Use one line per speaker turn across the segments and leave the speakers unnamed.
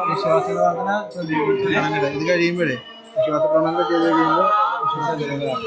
വിശ്വാസ ഇത് കഴിയുമ്പോഴേ വിശ്വാസ പ്രമാണം ചെയ്ത് കഴിയുമ്പോൾ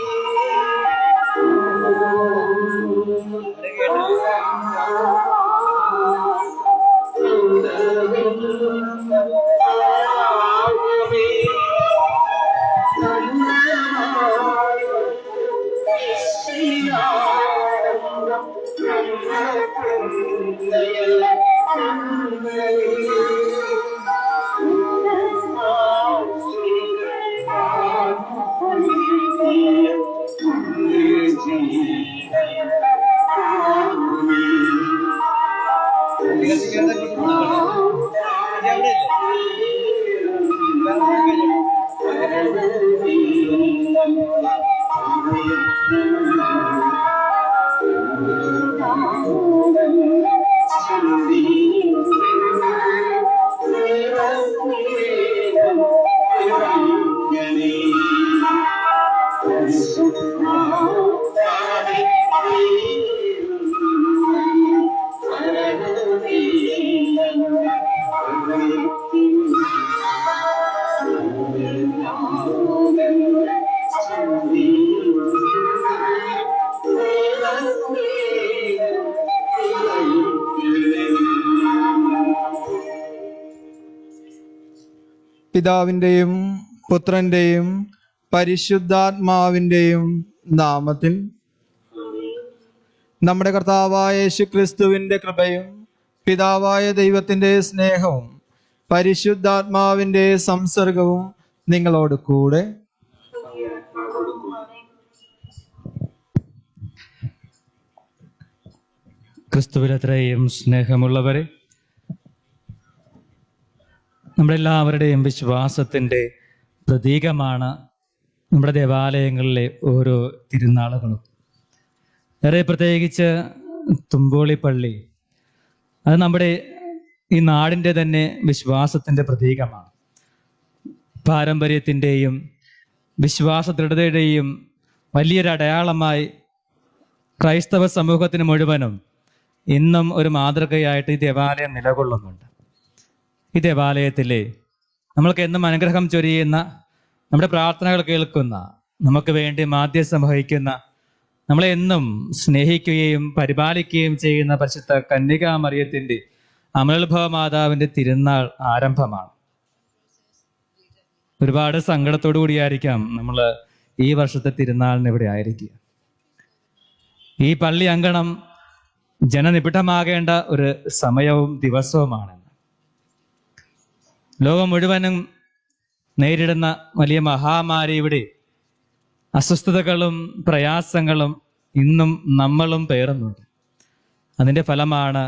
പിതാവിൻ്റെയും പുത്രൻ്റെയും പരിശുദ്ധാത്മാവിൻ്റെയും നാമത്തിൽ നമ്മുടെ കർത്താവായ യേശുക്രിസ്തുവിൻ്റെ കൃപയും പിതാവായ ദൈവത്തിൻ്റെ സ്നേഹവും പരിശുദ്ധാത്മാവിൻ്റെ സംസർഗവും നിങ്ങളോട് കൂടെ.
ക്രിസ്തുവിലത്രയും സ്നേഹമുള്ളവരെ, നമ്മളെല്ലാവരുടെയും വിശ്വാസത്തിൻ്റെ പ്രതീകമാണ് നമ്മുടെ ദേവാലയങ്ങളിലെ ഓരോ തിരുനാളുകളും. ഏറെ പ്രത്യേകിച്ച് തുമ്പോളി പള്ളി, അത് നമ്മുടെ ഈ നാടിൻ്റെ തന്നെ വിശ്വാസത്തിൻ്റെ പ്രതീകമാണ്. പാരമ്പര്യത്തിൻ്റെയും വിശ്വാസ ദൃഢതയുടെയും വലിയൊരു അടയാളമായി ക്രൈസ്തവ സമൂഹത്തിന് മുഴുവനും ഇന്നും ഒരു മാതൃകയായിട്ട് ഈ ദേവാലയം നിലകൊള്ളുന്നുണ്ട്. ഈ ദേവാലയത്തിലെ നമ്മൾക്ക് എന്നും അനുഗ്രഹം ചൊരിയുന്ന, നമ്മുടെ പ്രാർത്ഥനകൾ കേൾക്കുന്ന, നമുക്ക് വേണ്ടി മാധ്യസ്ഥം വഹിക്കുന്ന, നമ്മളെ എന്നും സ്നേഹിക്കുകയും പരിപാലിക്കുകയും ചെയ്യുന്ന പരിശുദ്ധ കന്യകാ മറിയത്തിൻ്റെ അമലോത്ഭവ മാതാവിൻ്റെ തിരുനാൾ ആരംഭമാണ്. ഒരുപാട് സങ്കടത്തോടു കൂടിയായിരിക്കാം നമ്മൾ ഈ വർഷത്തെ തിരുനാളിന് ഇവിടെ ആയിരിക്കുക. ഈ പള്ളി അങ്കണം ജനനിബിഡമാകേണ്ട ഒരു സമയവും ദിവസവുമാണ്. ലോകം മുഴുവനും നേരിടുന്ന വലിയ മഹാമാരിയുടെ അസ്വസ്ഥതകളും പ്രയാസങ്ങളും ഇന്നും നമ്മളും പേറുന്നുണ്ട്. അതിൻ്റെ ഫലമാണ്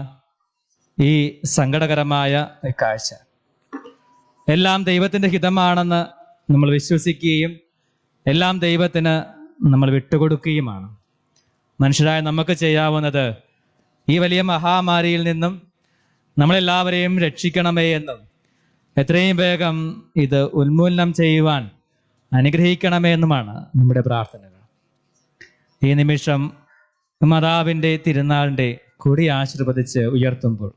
ഈ സങ്കടകരമായ കാഴ്ച. എല്ലാം ദൈവത്തിൻ്റെ ഹിതമാണെന്ന് നമ്മൾ വിശ്വസിക്കുകയും എല്ലാം ദൈവത്തിന് നമ്മൾ വിട്ടുകൊടുക്കുകയുമാണ്. മനുഷ്യരായ നമുക്ക് ചെയ്യാവുന്നത് ഈ വലിയ മഹാമാരിയിൽ നിന്നും നമ്മളെല്ലാവരെയും രക്ഷിക്കണമേ എന്നും എത്രയും വേഗം ഇത് ഉന്മൂലനം ചെയ്യുവാൻ അനുഗ്രഹിക്കണമേ എന്നുമാണ് നമ്മുടെ പ്രാർത്ഥനകൾ. ഈ നിമിഷം മാതാവിൻ്റെ തിരുനാളിൻ്റെ കൊടി ആശീർവദിച്ച് ഉയർത്തുമ്പോൾ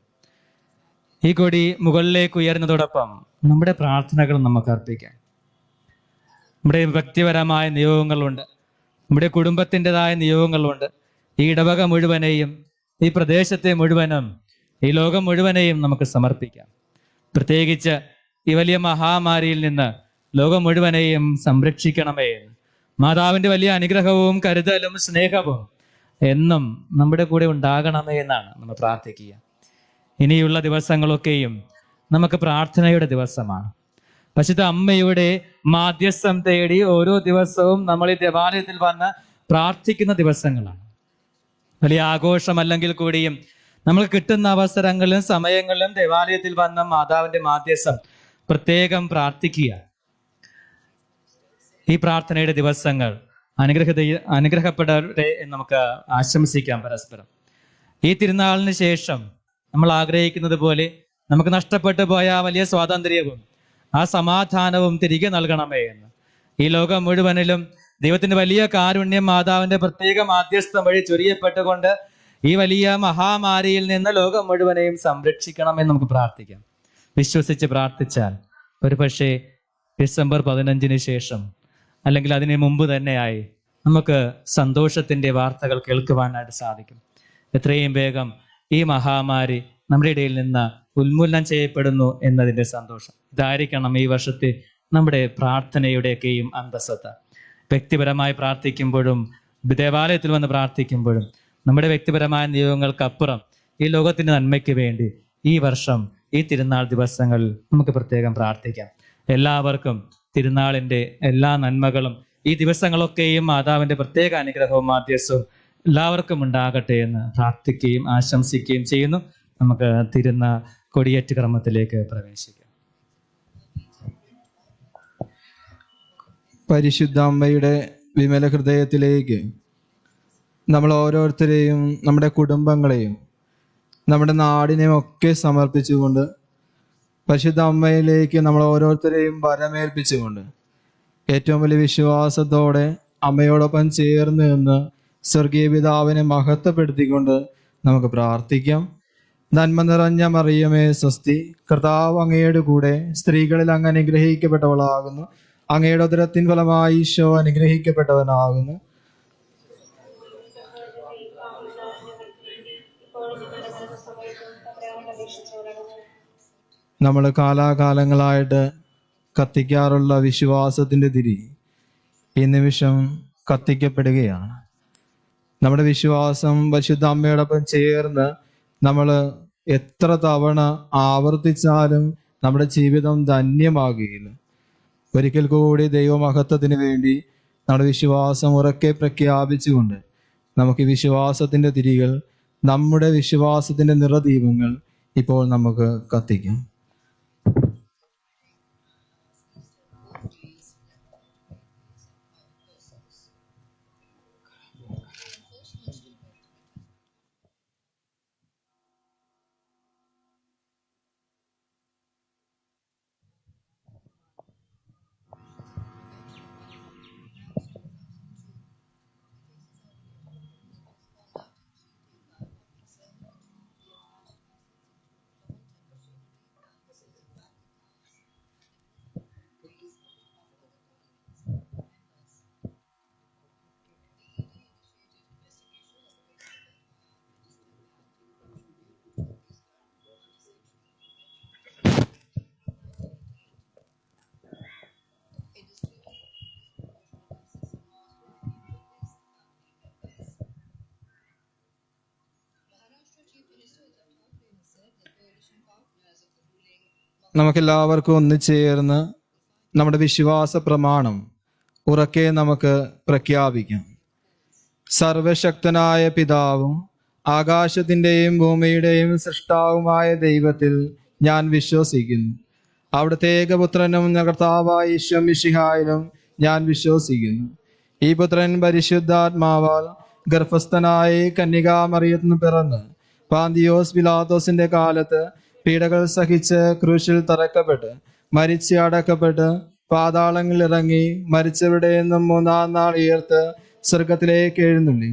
ഈ കൊടി മുകളിലേക്ക് ഉയരുന്നതോടൊപ്പം നമ്മുടെ പ്രാർത്ഥനകൾ നമുക്ക് അർപ്പിക്കാം. നമ്മുടെ വ്യക്തിപരമായ നിയോഗങ്ങളുണ്ട്, നമ്മുടെ കുടുംബത്തിൻ്റെതായ നിയോഗങ്ങളുണ്ട്. ഈ ഇടവക മുഴുവനെയും, ഈ പ്രദേശത്തെ മുഴുവനും, ഈ ലോകം മുഴുവനെയും നമുക്ക് സമർപ്പിക്കാം. പ്രത്യേകിച്ച് ഈ വലിയ മഹാമാരിയിൽ നിന്ന് ലോകം മുഴുവനെയും സംരക്ഷിക്കണമേ എന്ന് മാതാവിൻ്റെ വലിയ അനുഗ്രഹവും കരുതലും സ്നേഹവും എന്നും നമ്മുടെ കൂടെ ഉണ്ടാകണമേ എന്നാണ് നമ്മൾ പ്രാർത്ഥിക്കുക. ഇനിയുള്ള ദിവസങ്ങളൊക്കെയും നമുക്ക് പ്രാർത്ഥനയുടെ ദിവസമാണ്. പരിശുദ്ധ അമ്മയുടെ മാധ്യസ്ഥം തേടി ഓരോ ദിവസവും നമ്മൾ ഈ ദേവാലയത്തിൽ വന്ന് പ്രാർത്ഥിക്കുന്ന ദിവസങ്ങളാണ്. വലിയ ആഘോഷമല്ലെങ്കിൽ കൂടിയും നമുക്ക് കിട്ടുന്ന അവസരങ്ങളിലും സമയങ്ങളിലും ദേവാലയത്തിൽ വന്ന മാതാവിൻ്റെ മാധ്യസ്ഥം പ്രത്യേകം പ്രാർത്ഥിക്കുക. ഈ പ്രാർത്ഥനയുടെ ദിവസങ്ങൾ അനുഗ്രഹപ്പെടട്ടെ എന്ന് നമുക്ക് ആശംസിക്കാം പരസ്പരം. ഈ തിരുനാളിന് ശേഷം നമ്മൾ ആഗ്രഹിക്കുന്നത് പോലെ നമുക്ക് നഷ്ടപ്പെട്ടു പോയ ആ വലിയ സ്വാതന്ത്ര്യവും ആ സമാധാനവും തിരികെ നൽകണമേ എന്ന് ഈ ലോകം മുഴുവനിലും ദൈവത്തിന്റെ വലിയ കാരുണ്യം മാതാവിന്റെ പ്രത്യേക മാധ്യസ്ഥം വഴി ചൊരിയപ്പെട്ടുകൊണ്ട് ഈ വലിയ മഹാമാരിയിൽ നിന്ന് ലോകം മുഴുവനെയും സംരക്ഷിക്കണമെന്ന് നമുക്ക് പ്രാർത്ഥിക്കാം. വിശ്വസിച്ച് പ്രാർത്ഥിച്ചാൽ ഒരു പക്ഷേ ഡിസംബർ 15 ശേഷം അല്ലെങ്കിൽ അതിന് മുമ്പ് തന്നെയായി നമുക്ക് സന്തോഷത്തിന്റെ വാർത്തകൾ കേൾക്കുവാനായിട്ട് സാധിക്കും. എത്രയും വേഗം ഈ മഹാമാരി നമ്മുടെ ഇടയിൽ നിന്ന് ഉന്മൂലനം ചെയ്യപ്പെടുന്നു എന്നതിൻ്റെ സന്തോഷം. ഇതായിരിക്കണം ഈ വർഷത്തെ നമ്മുടെ പ്രാർത്ഥനയുടെയൊക്കെയും അന്തസ്സത്ത. വ്യക്തിപരമായി പ്രാർത്ഥിക്കുമ്പോഴും ദേവാലയത്തിൽ വന്ന് പ്രാർത്ഥിക്കുമ്പോഴും നമ്മുടെ വ്യക്തിപരമായ നിയോഗങ്ങൾക്കപ്പുറം ഈ ലോകത്തിന്റെ നന്മയ്ക്ക് വേണ്ടി ഈ വർഷം ഈ തിരുനാൾ ദിവസങ്ങളിൽ നമുക്ക് പ്രത്യേകം പ്രാർത്ഥിക്കാം. എല്ലാവർക്കും തിരുനാളിന്റെ എല്ലാ നന്മകളും ഈ ദിവസങ്ങളൊക്കെയും മാതാവിന്റെ പ്രത്യേക അനുഗ്രഹവും മാധ്യസ്ഥവും എല്ലാവർക്കും ഉണ്ടാകട്ടെ എന്ന് പ്രാർത്ഥിക്കുകയും ആശംസിക്കുകയും ചെയ്യുന്നു. നമുക്ക് തിരുനാൾ കൊടിയേറ്റ് ക്രമത്തിലേക്ക് പ്രവേശിക്കാം.
പരിശുദ്ധ അമ്മയുടെ വിമല ഹൃദയത്തിലേക്ക് നമ്മൾ ഓരോരുത്തരെയും, നമ്മുടെ കുടുംബങ്ങളെയും, നമ്മുടെ നാടിനെയും ഒക്കെ സമർപ്പിച്ചുകൊണ്ട് പരിശുദ്ധ അമ്മയിലേക്ക് നമ്മൾ ഓരോരുത്തരെയും വരമേൽപ്പിച്ചുകൊണ്ട് ഏറ്റവും വലിയ വിശ്വാസത്തോടെ അമ്മയോടൊപ്പം ചേർന്ന് നിന്ന് സ്വർഗീയ പിതാവിനെ മഹത്വപ്പെടുത്തിക്കൊണ്ട് നമുക്ക് പ്രാർത്ഥിക്കാം. നന്മ നിറഞ്ഞ മറിയമേ സ്വസ്തി, കർത്താവ് അങ്ങയുടെ കൂടെ, സ്ത്രീകളിൽ അങ്ങ് അനുഗ്രഹിക്കപ്പെട്ടവളാകുന്നു. അങ്ങയുടെ ഉദരത്തിൻ ഫലമായി ഈശോ അനുഗ്രഹിക്കപ്പെട്ടവനാകുന്നു. നമ്മൾ കാലാകാലങ്ങളായിട്ട് കത്തിക്കാറുള്ള വിശ്വാസത്തിന്റെ തിരി ഈ നിമിഷം കത്തിക്കപ്പെടുകയാണ്. നമ്മുടെ വിശ്വാസം പരിശുദ്ധ അമ്മയോടൊപ്പം ചേർന്ന് നമ്മൾ എത്ര തവണ ആവർത്തിച്ചാലും നമ്മുടെ ജീവിതം ധന്യമാകുകയില്ല. ഒരിക്കൽ കൂടി ദൈവമഹത്വത്തിന് വേണ്ടി നമ്മുടെ വിശ്വാസം ഉറക്കെ പ്രഖ്യാപിച്ചുകൊണ്ട് നമുക്ക് ഈ വിശ്വാസത്തിന്റെ തിരികൾ, നമ്മുടെ വിശ്വാസത്തിന്റെ നിറദീപങ്ങൾ ഇപ്പോൾ നമുക്ക് കത്തിക്കാം. നമുക്കെല്ലാവർക്കും ഒന്നുചേർന്ന് നമ്മുടെ വിശ്വാസ പ്രമാണം ഉറക്കെ നമുക്ക് പ്രഖ്യാപിക്കാം. സർവശക്തനായ പിതാവും ആകാശത്തിൻ്റെയും ഭൂമിയുടെയും സൃഷ്ടാവുമായ ദൈവത്തിൽ ഞാൻ വിശ്വസിക്കുന്നു. അവിടുത്തെ ഏകപുത്രനും കർത്താവായ ഈശോ മിശിഹായിലും ഞാൻ വിശ്വസിക്കുന്നു. ഈ പുത്രൻ പരിശുദ്ധാത്മാവാൽ ഗർഭസ്ഥനായി കന്യകാമറിയത്തിന് പിറന്ന് പാന്തിയോസ് പിലാത്തോസിന്റെ കാലത്ത് പീഡകൾ സഹിച്ച് ക്രൂശിൽ തറക്കപ്പെട്ട് മരിച്ച് അടക്കപ്പെട്ട് പാതാളങ്ങളിൽ ഇറങ്ങി മരിച്ചവരുടെ നിന്നും 3-ാം നാൾ ഉയർത്ത് സ്വർഗത്തിലേക്ക് എഴുന്നള്ളി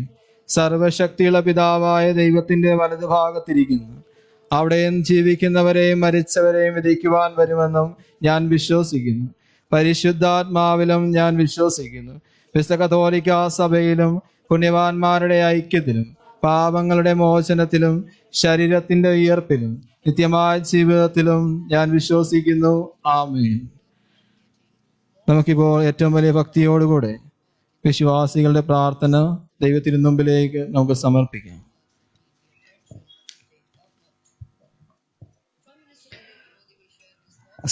സർവശക്തിയുള്ള പിതാവായ ദൈവത്തിന്റെ വലതുഭാഗത്തിരിക്കുന്നു. അവിടെയും ജീവിക്കുന്നവരെയും മരിച്ചവരെയും വിധിക്കുവാൻ വരുമെന്നും ഞാൻ വിശ്വസിക്കുന്നു. പരിശുദ്ധാത്മാവിലും ഞാൻ വിശ്വസിക്കുന്നു. വിശുദ്ധ കത്തോലിക്കാ സഭയിലും പുണ്യവാന്മാരുടെ ഐക്യത്തിലും പാപങ്ങളുടെ മോചനത്തിലും ശരീരത്തിന്റെ ഉയർപ്പിലും നിത്യമായ ജീവിതത്തിലും ഞാൻ വിശ്വസിക്കുന്നു. ആമേൻ. നമുക്കിപ്പോൾ ഏറ്റവും വലിയ ഭക്തിയോടുകൂടെ വിശ്വാസികളുടെ പ്രാർത്ഥന ദൈവത്തിരുമുമ്പിലേക്ക് നമുക്ക് സമർപ്പിക്കാം.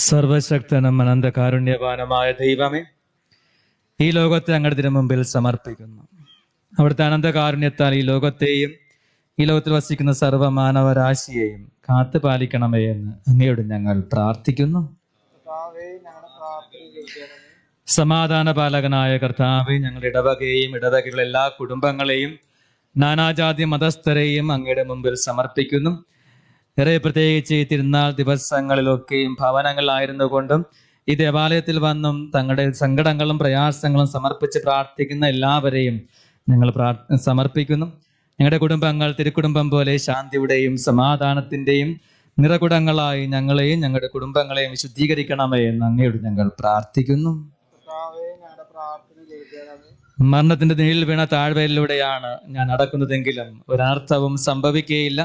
സർവശക്തനും അനന്ത കാരുണ്യവാനുമായ ദൈവമേ, ഈ ലോകത്തെ അങ്ങയുടെ തിരുമുമ്പിൽ സമർപ്പിക്കുന്നു. അവിടുത്തെ അനന്ത കാരുണ്യത്താൽ ഈ ലോകത്തെയും ഈ ലോകത്തിൽ വസിക്കുന്ന സർവ്വമാനവരാശിയെയും കാത്തു പാലിക്കണമേ എന്ന് അങ്ങയോട് ഞങ്ങൾ പ്രാർത്ഥിക്കുന്നു. സമാധാന പാലകനായ കർത്താവെ, ഞങ്ങളുടെ ഇടവകയെയും ഇടവകകളുടെ എല്ലാ കുടുംബങ്ങളെയും നാനാജാതി മതസ്ഥരെയും അങ്ങയുടെ മുമ്പിൽ സമർപ്പിക്കുന്നു. ഏറെ പ്രത്യേകിച്ച് ഈ തിരുനാൾ ദിവസങ്ങളിലൊക്കെയും ഭവനങ്ങളിലായിരുന്നു കൊണ്ടും ഈ ദേവാലയത്തിൽ വന്നും തങ്ങളുടെ സങ്കടങ്ങളും പ്രയാസങ്ങളും സമർപ്പിച്ച് പ്രാർത്ഥിക്കുന്ന എല്ലാവരെയും ഞങ്ങൾ സമർപ്പിക്കുന്നു. ഞങ്ങളുടെ കുടുംബങ്ങൾ തിരുക്കുടുംബം പോലെ ശാന്തിയുടെയും സമാധാനത്തിൻ്റെയും നിറകുടങ്ങളായി ഞങ്ങളെയും ഞങ്ങളുടെ കുടുംബങ്ങളെയും വിശുദ്ധീകരിക്കണമേ എന്ന് അങ്ങയോട് ഞങ്ങൾ പ്രാർത്ഥിക്കുന്നു. മരണത്തിന്റെ നിഴലിൽ വീണ താഴ്വരയിലൂടെയാണ് ഞാൻ നടക്കുന്നതെങ്കിലും ഒരനർത്ഥവും സംഭവിക്കുകയില്ല.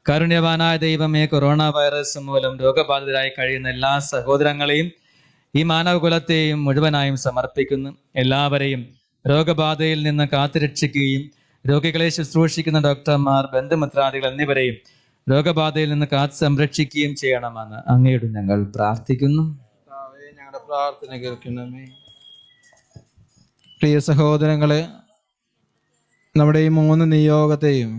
കാരുണ്യവാനായ ദൈവമേ, കൊറോണ വൈറസ് മൂലം രോഗബാധിതരായി കഴിയുന്ന എല്ലാ സഹോദരങ്ങളെയും ഈ മാനവകുലത്തെയും മുഴുവനായും സമർപ്പിക്കുന്നു. എല്ലാവരെയും രോഗബാധയിൽ നിന്ന് കാത്തുരക്ഷിക്കുകയും രോഗികളെ ശുശ്രൂഷിക്കുന്ന ഡോക്ടർമാർ, ബന്ധുമിത്രാദികൾ എന്നിവരെയും രോഗബാധയിൽ നിന്ന് കാത്തു സംരക്ഷിക്കുകയും ചെയ്യണമെന്ന് അങ്ങയോട് ഞങ്ങൾ പ്രാർത്ഥിക്കുന്നു.
ഞങ്ങളുടെ പ്രാർത്ഥന കേൾക്കണമേ. പ്രിയ സഹോദരങ്ങളെ, നമ്മുടെ ഈ 3 നിയോഗത്തെയും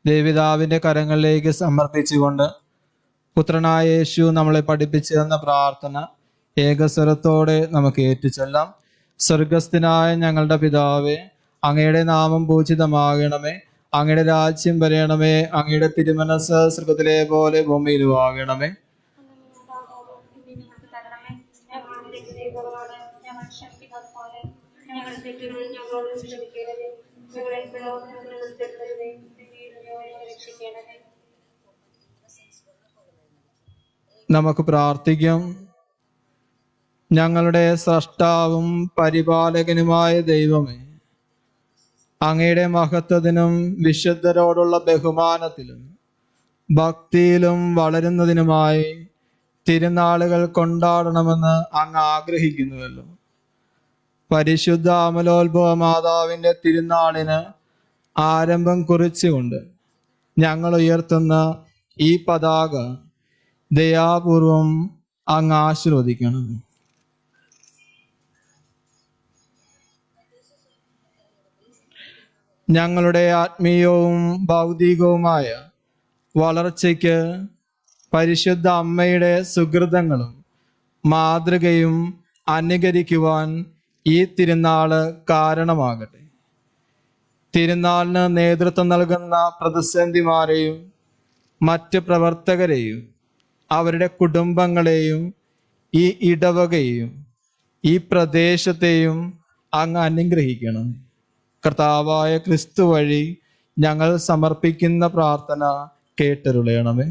ദേവിതാവിൻ്റെ കരങ്ങളിലേക്ക് സമർപ്പിച്ചുകൊണ്ട് പുത്രനായ യേശു നമ്മളെ പഠിപ്പിച്ചു തന്ന പ്രാർത്ഥന ഏകസ്വരത്തോടെ നമുക്ക് ഏറ്റുചൊല്ലാം. സ്വർഗസ്ഥനായ ഞങ്ങളുടെ പിതാവേ, അങ്ങയുടെ നാമം പൂജിതമാകണമേ. അങ്ങയുടെ രാജ്യം വരയണമേ. അങ്ങയുടെ തിരുമനസ് സ്വർഗത്തിലെ പോലെ ഭൂമിയിലും ആകണമേ. നമുക്ക് പ്രാർത്ഥിക്കാം. ഞങ്ങളുടെ സ്രഷ്ടാവും പരിപാലകനുമായ ദൈവമേ, അങ്ങയുടെ മഹത്വത്തിനും വിശുദ്ധരോടുള്ള ബഹുമാനത്തിലും ഭക്തിയിലും വളരുന്നതിനുമായി തിരുനാളുകൾ കൊണ്ടാടണമെന്ന് അങ്ങ് ആഗ്രഹിക്കുന്നുവല്ലോ. പരിശുദ്ധ അമലോത്ഭവ മാതാവിൻ്റെ തിരുനാളിന് ആരംഭം കുറിച്ചുകൊണ്ട് ഞങ്ങൾ ഉയർത്തുന്ന ഈ പതാക ദയാപൂർവം അങ്ങ് ആശീർവദിക്കണം. ഞങ്ങളുടെ ആത്മീയവും ഭൗതികവുമായ വളർച്ചയ്ക്ക് പരിശുദ്ധ അമ്മയുടെ സുഹൃതങ്ങളും മാതൃകയും അനുകരിക്കുവാൻ ഈ തിരുനാള് കാരണമാകട്ടെ. തിരുനാളിന് നേതൃത്വം നൽകുന്ന പ്രതിസന്ധിമാരെയും മറ്റ് പ്രവർത്തകരെയും അവരുടെ കുടുംബങ്ങളെയും ഈ ഇടവകയെയും ഈ പ്രദേശത്തെയും അങ്ങ് അനുഗ്രഹിക്കണം. കർത്താവായ ക്രിസ്തു വഴി ഞങ്ങൾ സമർപ്പിക്കുന്ന പ്രാർത്ഥന കേട്ടരുളയണമേ.